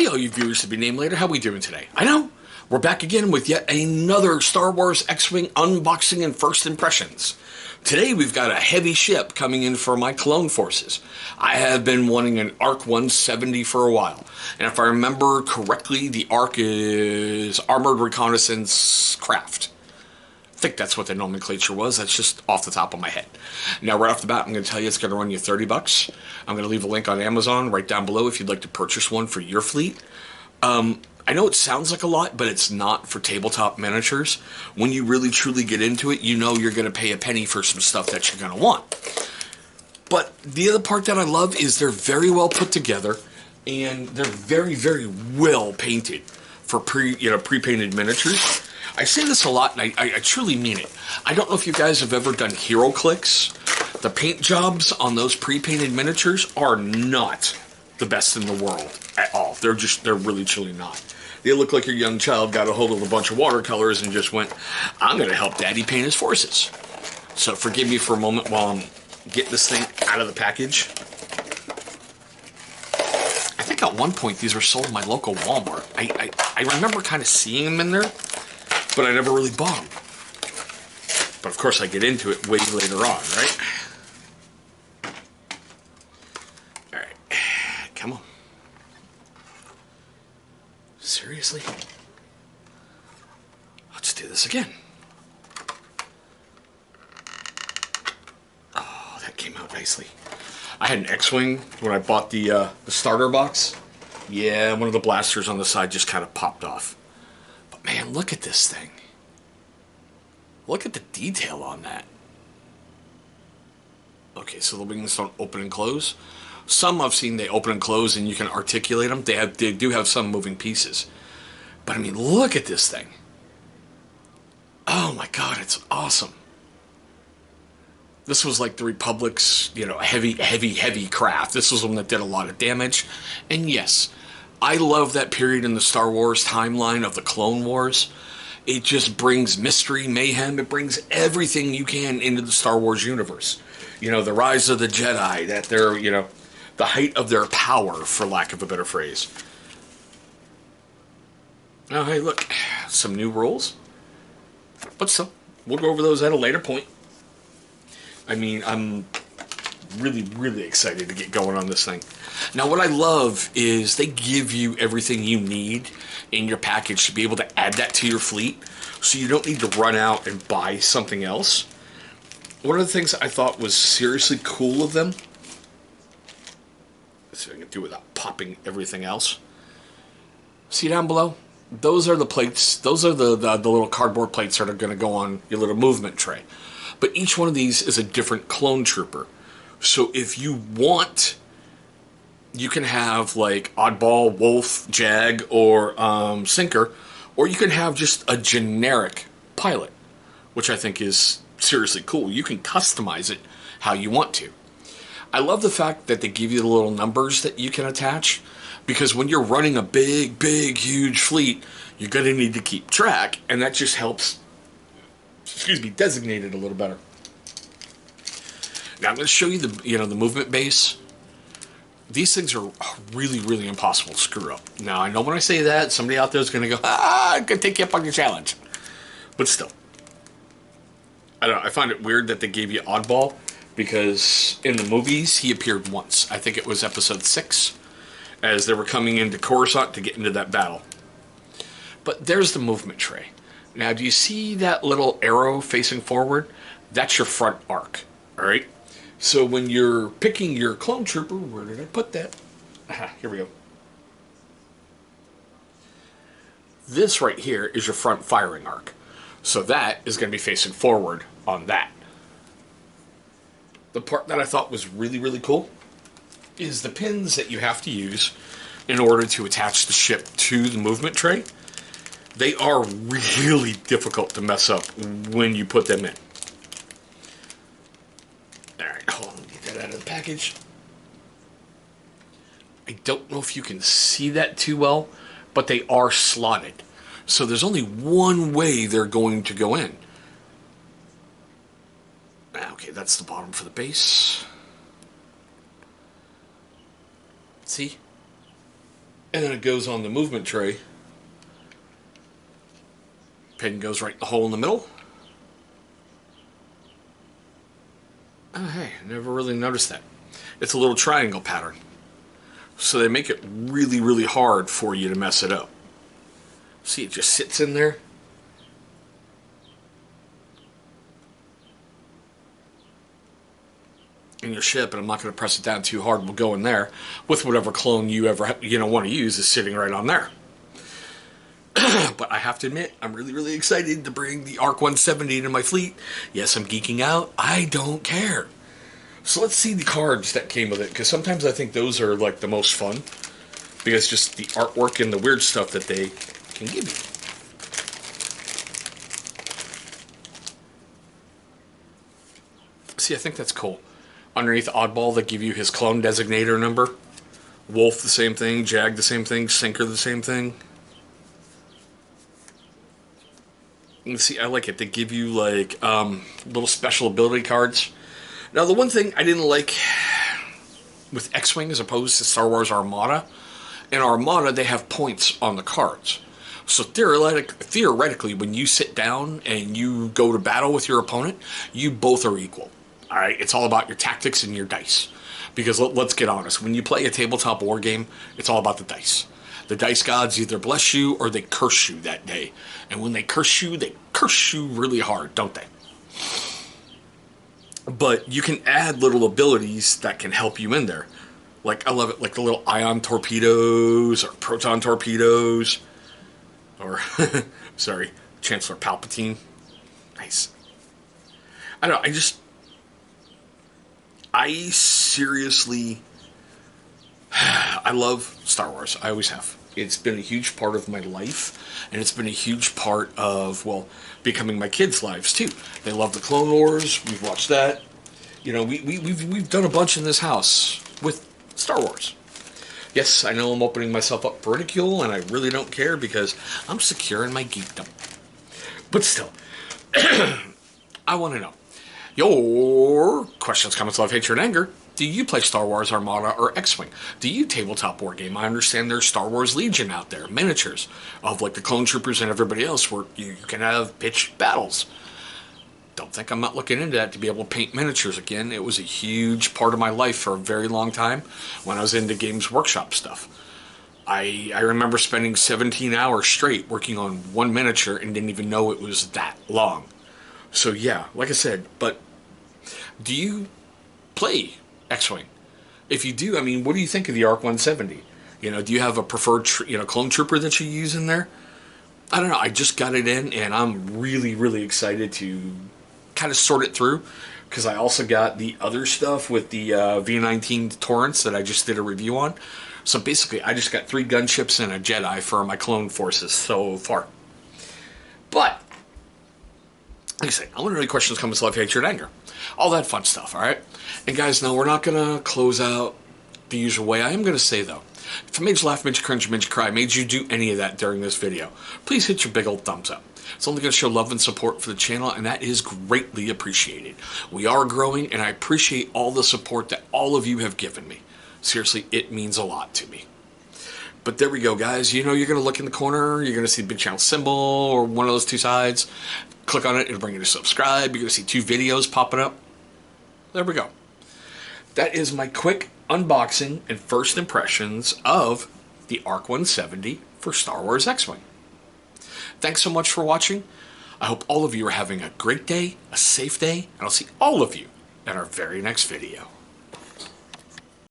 Hey, all you viewers to be named later, how we doing today? I know, we're back again with yet another Star Wars X-Wing unboxing and first impressions. Today we've got a heavy ship coming in for my clone forces. I have been wanting an ARC-170 for a while, and if I remember correctly, the ARC is Armored Reconnaissance Craft. I think that's what the nomenclature was. That's just off the top of my head. Now, right off the bat, I'm going to tell you it's going to run you $30. I'm going to leave a link on Amazon right down below if you'd like to purchase one for your fleet. I know it sounds like a lot, but it's not for tabletop miniatures. When you really truly get into it, you know you're going to pay a penny for some stuff that you're going to want. But the other part that I love is they're very well put together, and they're very, very well painted for pre-painted miniatures. I say this a lot, and I truly mean it. I don't know if you guys have ever done hero clicks. The paint jobs on those pre-painted miniatures are not the best in the world at all. They're really truly not. They look like your young child got a hold of a bunch of watercolors and just went, I'm going to help Daddy paint his forces. So forgive me for a moment while I'm getting this thing out of the package. I think at one point these were sold in my local Walmart. I remember kind of seeing them in there, but I never really bought them. But of course I get into it way later on, right? Alright, come on. Seriously? Let's do this again. Oh, that came out nicely. I had an X-Wing when I bought the starter box. Yeah, one of the blasters on the side just kind of popped off. But man, look at this thing. Look at the detail on that. Okay, so the wings don't open and close. Some I've seen they open and close and you can articulate them. They do have some moving pieces. But I mean, look at this thing. Oh my god, it's awesome. This was like the Republic's, heavy craft. This was one that did a lot of damage. And yes, I love that period in the Star Wars timeline of the Clone Wars. It just brings mystery, mayhem. It brings everything you can into the Star Wars universe. You know, the rise of the Jedi, that they're, the height of their power, for lack of a better phrase. Oh, hey, look, some new rules. But still, we'll go over those at a later point. I mean, I'm really, really excited to get going on this thing. Now, what I love is they give you everything you need in your package to be able to add that to your fleet, so you don't need to run out and buy something else. One of the things I thought was seriously cool of them, let's see if I can do it without popping everything else. See down below? Those are the plates. Those are the little cardboard plates that are going to go on your little movement tray. But each one of these is a different clone trooper. So if you want, you can have like Oddball, Wolf, Jag, or Sinker, or you can have just a generic pilot, which I think is seriously cool. You can customize it how you want to. I love the fact that they give you the little numbers that you can attach, because when you're running a big, huge fleet, you're going to need to keep track, and that just helps, designate it a little better. Now I'm going to show you the movement base. These things are really, really impossible to screw up. Now, I know when I say that, somebody out there is going to go, I'm going to take you up on your challenge. But still. I don't know, I find it weird that they gave you Oddball, because in the movies, he appeared once. I think it was episode 6, as they were coming into Coruscant to get into that battle. But there's the movement tray. Now, do you see that little arrow facing forward? That's your front arc, all right? So when you're picking your clone trooper, where did I put that? Aha, here we go. This right here is your front firing arc. So that is going to be facing forward on that. The part that I thought was really, really cool is the pins that you have to use in order to attach the ship to the movement tray. They are really difficult to mess up when you put them in. Alright, hold on, get that out of the package. I don't know if you can see that too well, but they are slotted. So there's only one way they're going to go in. Okay, that's the bottom for the base. See? And then it goes on the movement tray. Pin goes right in the hole in the middle. Oh, hey, never really noticed that. It's a little triangle pattern. So they make it really, really hard for you to mess it up. See, it just sits in there. In your ship, and I'm not going to press it down too hard. We'll go in there with whatever clone you ever want to use is sitting right on there. But I have to admit, I'm really, really excited to bring the ARC-170 into my fleet. Yes, I'm geeking out. I don't care. So let's see the cards that came with it, because sometimes I think those are like the most fun, because just the artwork and the weird stuff that they can give you. See, I think that's cool. Underneath Oddball, they give you his clone designator number. Wolf, the same thing. Jag, the same thing. Sinker, the same thing. And see, I like it. They give you, like, little special ability cards. Now, the one thing I didn't like with X-Wing as opposed to Star Wars Armada, in Armada, they have points on the cards. So theoretically, when you sit down and you go to battle with your opponent, you both are equal. All right, it's all about your tactics and your dice. Because let's get honest, when you play a tabletop war game, it's all about the dice. The dice gods either bless you or they curse you that day. And when they curse you really hard, don't they? But you can add little abilities that can help you in there. Like, I love it, like the little ion torpedoes or proton torpedoes. Or, sorry, Chancellor Palpatine. Nice. I don't know, I seriously, I love Star Wars. I always have. It's been a huge part of my life, and it's been a huge part of, well, becoming my kids' lives too. They love the Clone Wars. We've watched that. You know, we've done a bunch in this house with Star Wars. Yes, I know I'm opening myself up for ridicule, and I really don't care because I'm secure in my geekdom. But still, I want to know your questions, comments, love, hatred, and anger. Do you play Star Wars Armada or X-Wing? Do you tabletop war game? I understand there's Star Wars Legion out there, miniatures of like the clone troopers and everybody else, where you can have pitched battles. Don't think I'm not looking into that to be able to paint miniatures again. It was a huge part of my life for a very long time when I was into Games Workshop stuff. I remember spending 17 hours straight working on one miniature and didn't even know it was that long. So yeah, like I said, but do you play X-Wing? If you do, I mean, what do you think of the ARC-170? You know, do you have a preferred, clone trooper that you use in there? I don't know. I just got it in, and I'm really, really excited to kind of sort it through, because I also got the other stuff with the V19 Torrents that I just did a review on. So basically, I just got 3 gunships and a Jedi for my clone forces so far. But like I say, I want to know any questions, comments, love, hatred, anger. All that fun stuff, alright? And guys, no, we're not going to close out the usual way. I am going to say, though, if I made you laugh, made you cringe, made you cry, made you do any of that during this video, please hit your big old thumbs up. It's only going to show love and support for the channel, and that is greatly appreciated. We are growing, and I appreciate all the support that all of you have given me. Seriously, it means a lot to me. But there we go, guys. You know, you're going to look in the corner, you're going to see the big channel symbol, or one of those 2 sides. Click on it, it'll bring you to subscribe. You're going to see 2 videos popping up. There we go. That is my quick unboxing and first impressions of the ARC-170 for Star Wars X-Wing. Thanks so much for watching. I hope all of you are having a great day, a safe day, and I'll see all of you in our very next video.